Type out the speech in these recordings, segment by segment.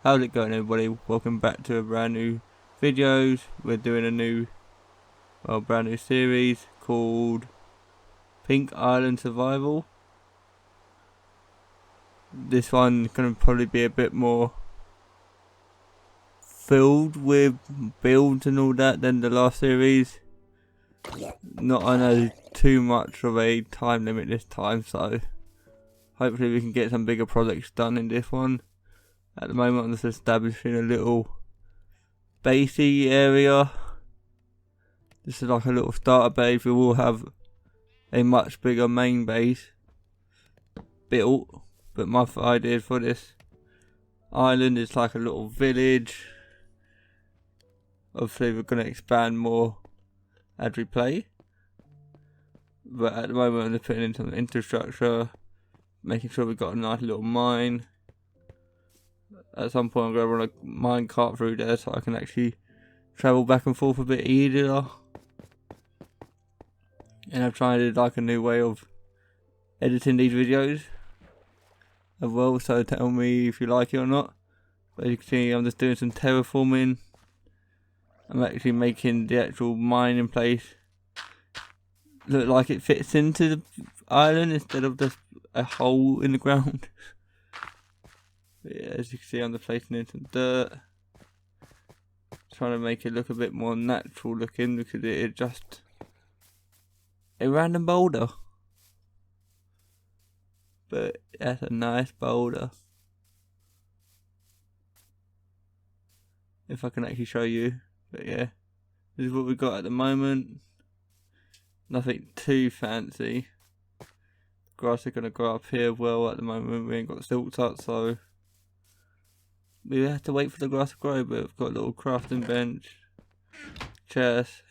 How's it going, everybody? Welcome back to a brand new videos. We're doing a brand new series called Pink Island Survival. This one gonna probably be a bit more filled with builds and all that than the last series. Not I know too much of a time limit this time, so hopefully we can get some bigger projects done in this one. At the moment I'm just establishing a little basey area. This is like a little starter base. We will have a much bigger main base built, but my idea for this island is like a little village. Obviously we're going to expand more as we play, but at the moment I'm just putting in some infrastructure, making sure we've got a nice little mine. At some point I'm going to run a mine cart through there so I can actually travel back and forth a bit easier. And I've tried like a new way of editing these videos as well, so tell me if you like it or not. But as you can see, I'm just doing some terraforming. I'm actually making the actual mining place look like it fits into the island instead of just a hole in the ground. But yeah, as you can see, I'm just placing in some dirt, trying to make it look a bit more natural looking, because it is just a random boulder. But that's a nice boulder. If I can actually show you. But yeah, this is what we've got at the moment. Nothing too fancy. Grass is going to grow up here well. At the moment we ain't got silk touch, so we have to wait for the grass to grow. But we've got a little crafting bench, chest,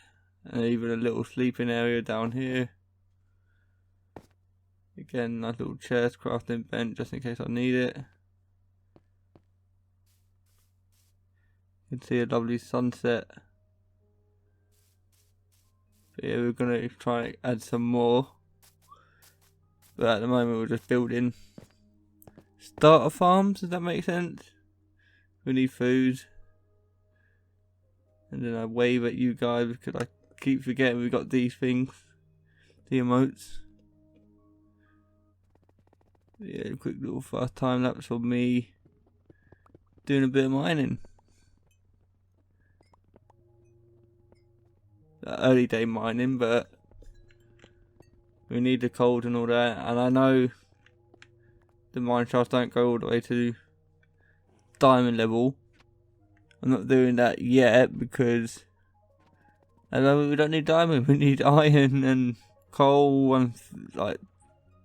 and even a little sleeping area down here. Again, nice little chest, crafting bench, just in case I need it. You can see a lovely sunset. But yeah, we're going to try and add some more. But at the moment we're just building starter farms, does that make sense? We need food. And then I wave at you guys because I keep forgetting we got these things. The emotes. Yeah, quick little fast time lapse of me doing a bit of mining. Early day mining, but we need the coal and all that. And I know the mine shafts don't go all the way to diamond level. I'm not doing that yet because I know we don't need diamond, we need iron and coal and like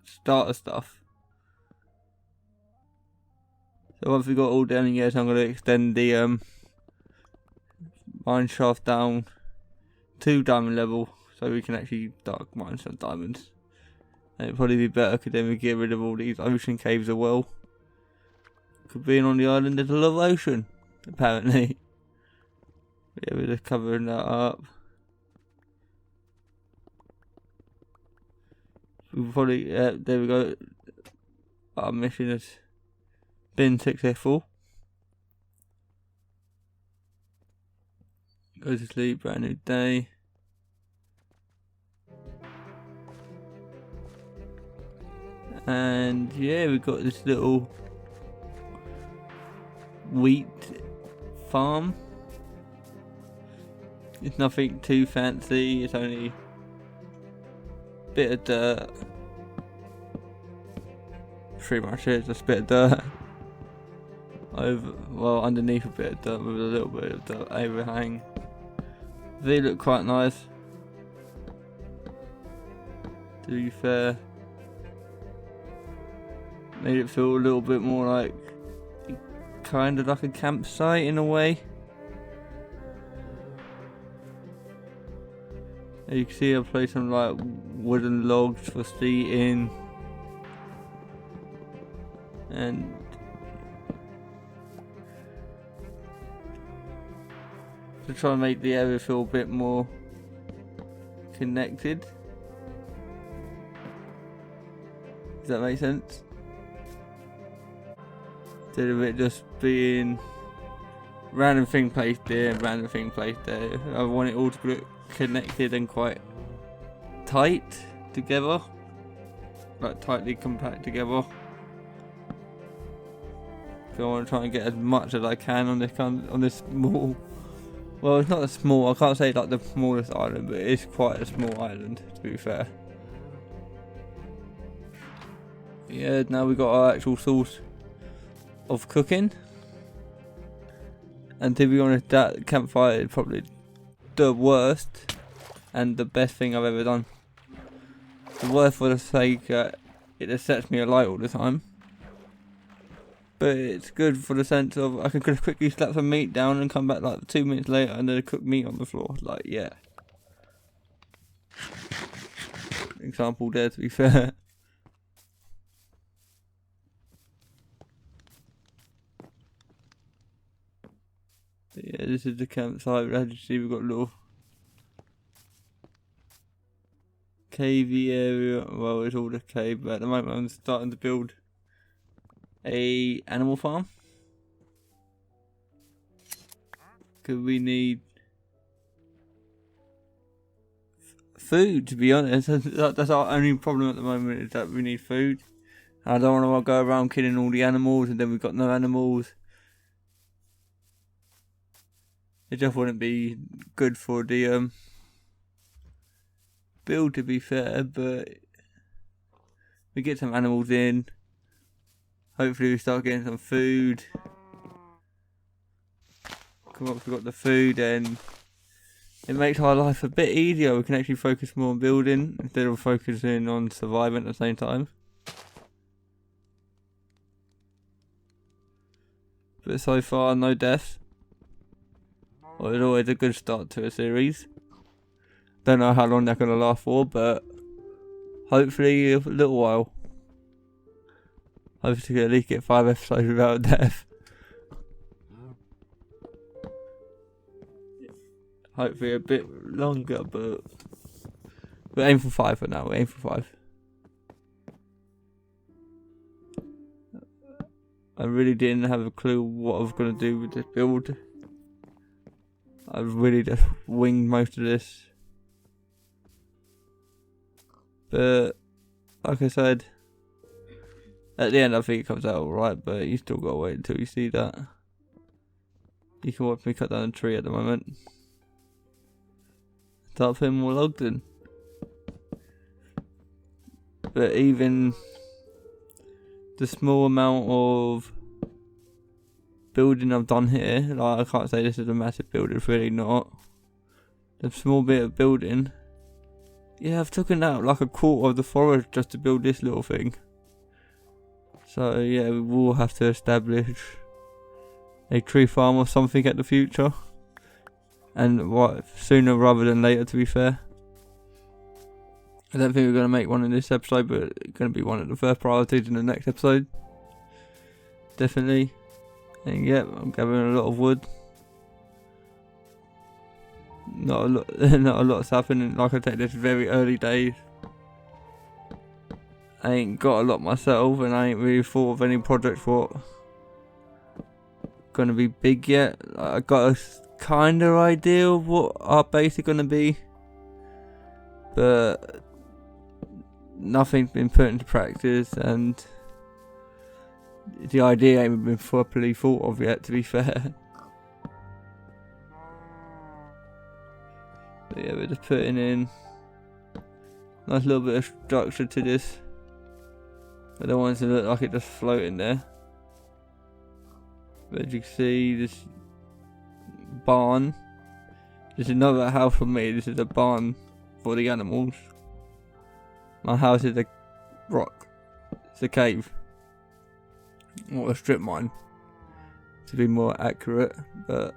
starter stuff. So once we got all down in here, so I'm going to extend the mine shaft down to diamond level so we can actually dark mine some diamonds. And it'd probably be better because then we get rid of all these ocean caves as well. Because being on the island there's a lot of ocean, apparently. Yeah, we're just covering that up. We'll probably, there we go. Our mission has been successful. Go to sleep, brand new day. And yeah, we've got this little wheat farm. It's nothing too fancy, it's only a bit of dirt. Pretty much it, just a bit of dirt. Underneath a bit of dirt with a little bit of dirt overhang. They look quite nice, to be fair. Made it feel a little bit more like, kind of like a campsite in a way. As you can see, I've placed some like wooden logs for seating, and to try and make the area feel a bit more connected. Does that make sense? Instead of it just being random thing placed there, random thing placed there. I want it all to look connected and quite tight together, like tightly compact together. So I want to try and get as much as I can on this small. Well, it's not a small. I can't say like the smallest island, but it's quite a small island, to be fair. Yeah, now we've got our actual source of cooking. And to be honest, that campfire is probably the worst and the best thing I've ever done. The worst for the sake it just sets me alight all the time. But it's good for the sense of I can just quickly slap some meat down and come back like 2 minutes later and there's cooked meat on the floor. Like, yeah. Example there, to be fair. But yeah, this is the campsite. As you see, we've got a little cavey area. Well, it's all the cave, but at the moment I'm starting to build a animal farm. Because we need food, to be honest. That's our only problem at the moment, is that we need food. I don't want to go around killing all the animals and then we've got no animals. It just wouldn't be good for the build, to be fair, but we get some animals in. Hopefully we start getting some food. Once we've got the food, then it makes our life a bit easier. We can actually focus more on building instead of focusing on surviving at the same time. But so far, no deaths. Well, it's always a good start to a series. Don't know how long they're going to last for, but hopefully a little while. Hopefully at least get 5 episodes without death. Hopefully a bit longer, but we're aiming for 5 for now. We're aiming for 5. I really didn't have a clue what I was going to do with this build. I really just winged most of this. But like I said, at the end I think it comes out alright, but you still gotta wait until you see that. You can watch me cut down a tree at the moment. Start putting more logs in. But even the small amount of building I've done here, like I can't say this is a massive build, it's really not. The small bit of building, yeah, I've taken out like a quarter of the forest just to build this little thing. So yeah, we will have to establish a tree farm or something at the future. And what, sooner rather than later, to be fair. I don't think we're going to make one in this episode, but it's going to be one of the first priorities in the next episode. Definitely. And yeah, I'm gathering a lot of wood. Not a lot's happening. Like I said, this is very early days. I ain't got a lot myself, and I ain't really thought of any projects what gonna be big yet. I got a kind of idea of what our base is gonna be, but nothing's been put into practice, and the idea ain't been properly thought of yet, to be fair. But yeah, we're just putting in nice little bit of structure to this. I don't want it to look like it just floating there. But as you can see, this barn. This is another house for me. This is a barn for the animals. My house is a rock. It's a cave. Or a strip mine, to be more accurate. But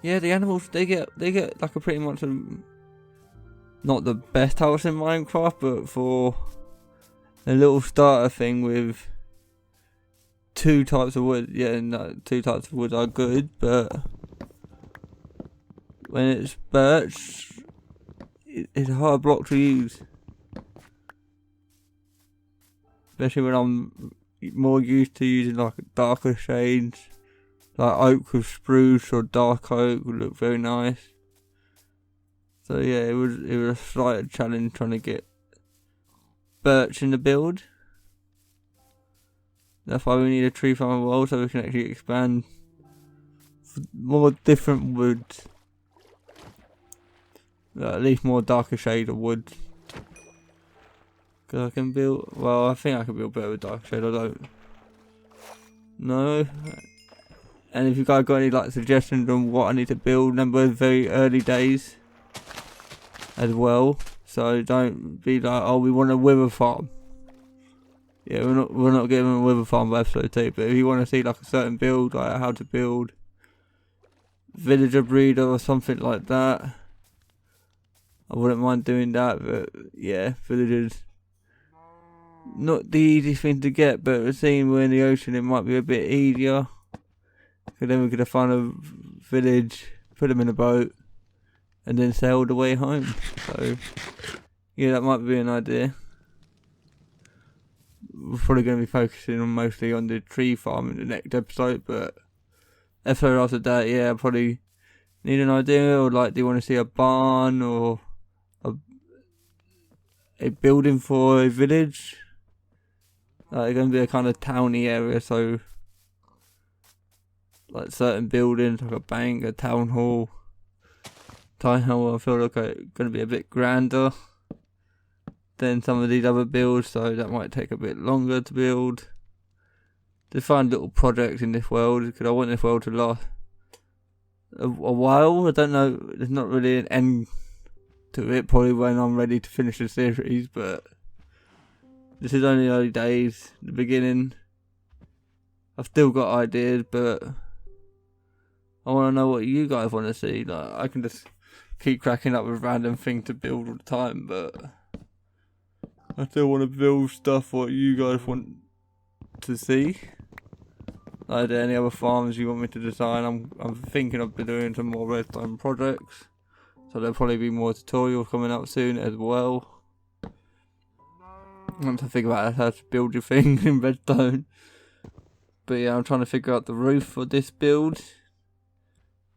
yeah, the animals, they get like a pretty much not the best house in Minecraft, but for a little starter thing with 2 types of wood. Yeah, no, 2 types of wood are good, but when it's birch, it's a hard block to use. Especially when I'm more used to using like darker shades, like oak with spruce or dark oak would look very nice. So yeah, it was a slight challenge trying to get birch in the build. That's why we need a tree farm as well, so we can actually expand more different woods. At least more darker shade of wood. Cause I can build, well, I think I can build better with dark shade, I don't know. And if you guys got any like suggestions on what I need to build, remember very early days as well. So don't be like, oh, we want a wither farm. Yeah, we're not giving a wither farm by episode 2, but if you want to see like a certain build, like how to build villager breeder or something like that, I wouldn't mind doing that. But yeah, villagers, not the easiest thing to get, but seeing we're in the ocean, it might be a bit easier. Because then we're going to find a village, put them in a boat, and then sail the way home. So yeah, that might be an idea. We're probably going to be focusing on mostly on the tree farm in the next episode, but episode after that, yeah, I probably need an idea, or like, do you want to see a barn or a building for a village? Like, it's going to be a kind of towny area, so like certain buildings, like a bank, a town hall, I feel like it's going to be a bit grander than some of these other builds, so that might take a bit longer to build. To find little projects in this world, because I want this world to last a while. I don't know, there's not really an end to it, probably when I'm ready to finish the series, but this is only early days, the beginning. I've still got ideas, but I want to know what you guys want to see. Like, I can just keep cracking up with random things to build all the time, but I still want to build stuff what you guys want to see. Like, are there any other farms you want me to design? I'm thinking of doing some more redstone projects, so there'll probably be more tutorials coming out soon as well. Once I figure out how to build your thing in redstone. But yeah, I'm trying to figure out the roof for this build.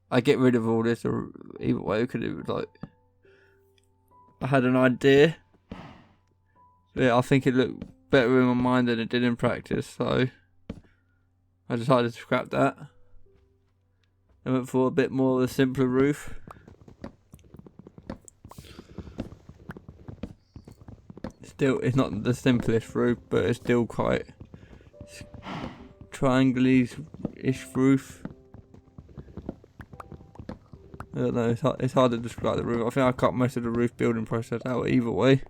I get rid of all this, or either way, because it was like, I had an idea. Yeah, I think it looked better in my mind than it did in practice, so I decided to scrap that. I went for a bit more of a simpler roof. Still, it's not the simplest roof, but it's still quite triangle-ish roof. I don't know, it's hard to describe the roof. I think I cut most of the roof building process out either way.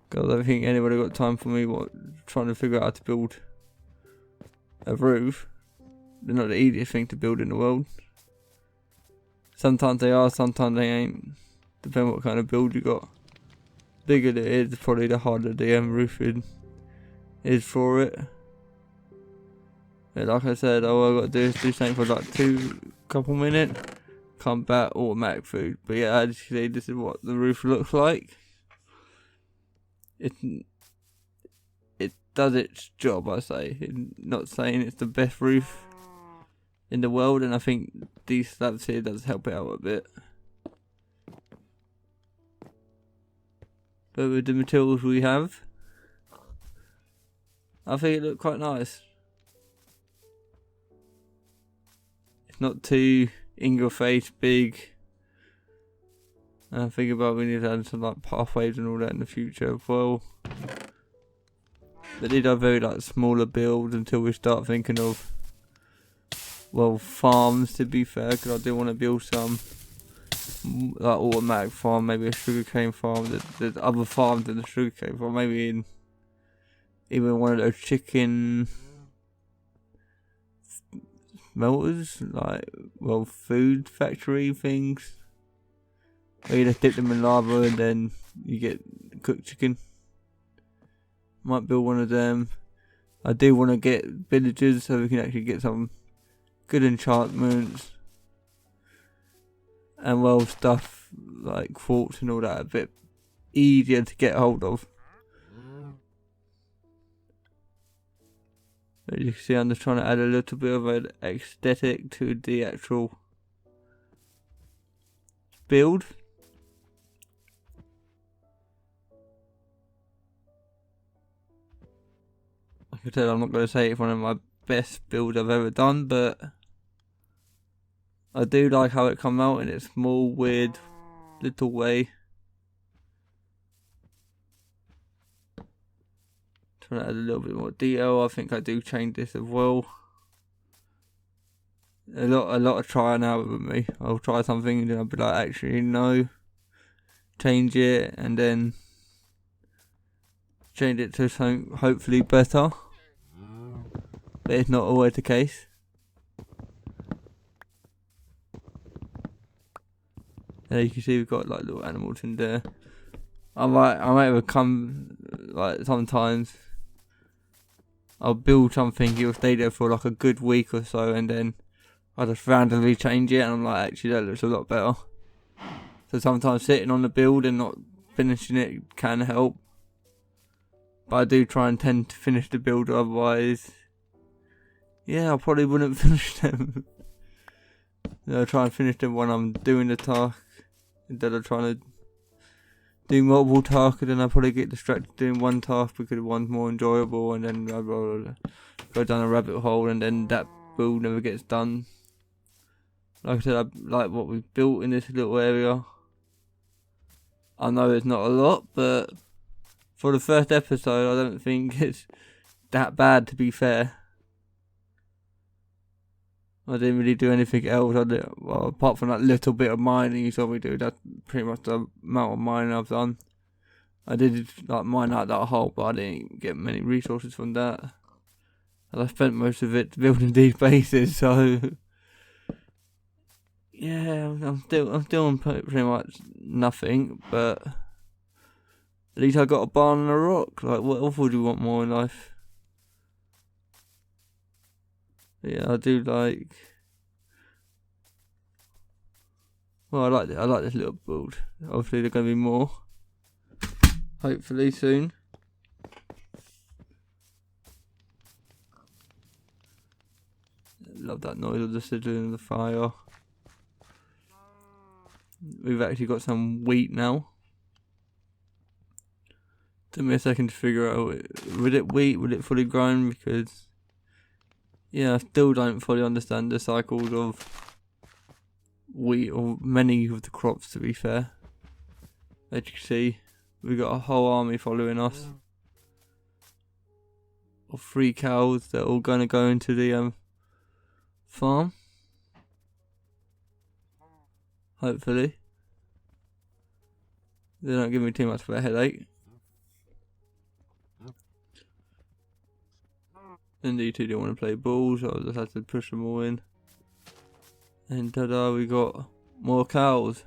Because I don't think anybody got time for me trying to figure out how to build a roof. They're not the easiest thing to build in the world. Sometimes they are, sometimes they ain't. Depending what kind of build you got. Bigger it is, probably the harder the roofing is for it. But like I said, all I got to do is do something for like couple minutes. Come back, automatic food. But yeah, as you see, this is what the roof looks like. It does its job, I say. Not saying it's the best roof in the world, and I think these slabs here does help it out a bit. But with the materials we have, I think it looked quite nice. It's not too in your face big. And I think about we need to add some like pathways and all that in the future as well. But these are very like smaller builds until we start thinking of, well, farms, to be fair, because I do want to build some like automatic farm, maybe a sugarcane farm. There's other farms than the sugarcane farm, maybe even one of those chicken melters, like, well, food factory things, where you just dip them in lava and then you get cooked chicken. Might build one of them. I do want to get villagers so we can actually get some good enchantments and, well, stuff like quartz and all that a bit easier to get hold of. As you can see, I'm just trying to add a little bit of an aesthetic to the actual build. Like I said, I'm not going to say it's one of my best builds I've ever done, but I do like how it come out in its small, weird little way. Trying to add a little bit more detail. I think I do change this as well. A lot of trying out with me. I'll try something and then I'll be like, actually no, change it, and then change it to something hopefully better. But it's not always the case. There you can see we've got like little animals in there. I might have come like sometimes I'll build something, it'll stay there for like a good week or so, and then I just randomly change it and I'm like, actually that looks a lot better. So sometimes sitting on the build and not finishing it can help. But I do try and tend to finish the build, otherwise yeah, I probably wouldn't finish them. I'll try and finish them when I'm doing the task, instead of trying to do multiple tasks, and then I probably get distracted doing one task because one's more enjoyable, and then I go down a rabbit hole, and then that build never gets done. Like I said, I like what we've built in this little area. I know it's not a lot, but for the first episode, I don't think it's that bad, to be fair. I didn't really do anything else. Well, apart from that little bit of mining you saw me do. That's pretty much the amount of mining I've done. I did like mine out that hole, but I didn't get many resources from that. And I spent most of it building these bases. So yeah, I'm still on pretty much nothing. But at least I got a barn and a rock. Like, what else would you want more in life? Yeah, I do like. Well, I like this little build. Obviously, there's gonna be more. Hopefully soon. Love that noise of the sizzling of the fire. We've actually got some wheat now. Took me a second to figure out, would it wheat? Would it fully grown? Because yeah, I still don't fully understand the cycles of wheat or many of the crops, to be fair. As you can see, we've got a whole army following us of 3 cows. They're all going to go into the farm, hopefully. They don't give me too much of a headache. And these two don't want to play ball, so I just had to push them all in. And ta-da, we got more cows.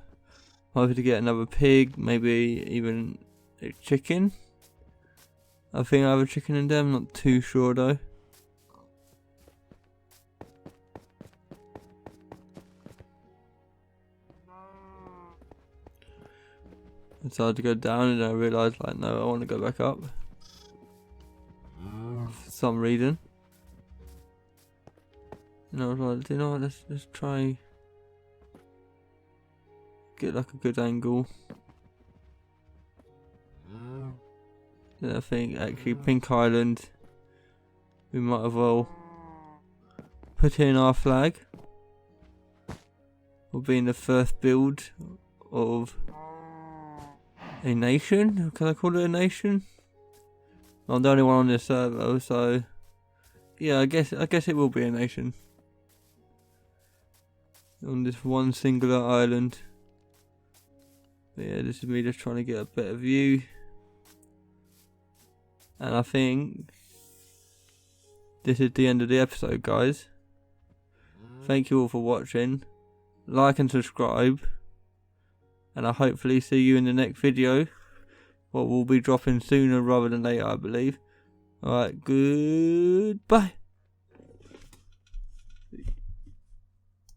Hoping to get another pig, maybe even a chicken. I think I have a chicken in there, I'm not too sure though. I decided to go down and I realised, like, no, I want to go back up. For some reason. And I was like, you know what, let's try get like a good angle. Then I think actually Pink Island, we might as well put in our flag. We'll be in the first build of a nation. Can I call it a nation? I'm the only one on this server, so yeah, I guess it will be a nation. On this one singular island. But yeah, this is me just trying to get a better view. And I think this is the end of the episode, guys. Thank you all for watching. Like and subscribe. And I'll hopefully see you in the next video. What will be dropping sooner rather than later, I believe. Alright, goodbye.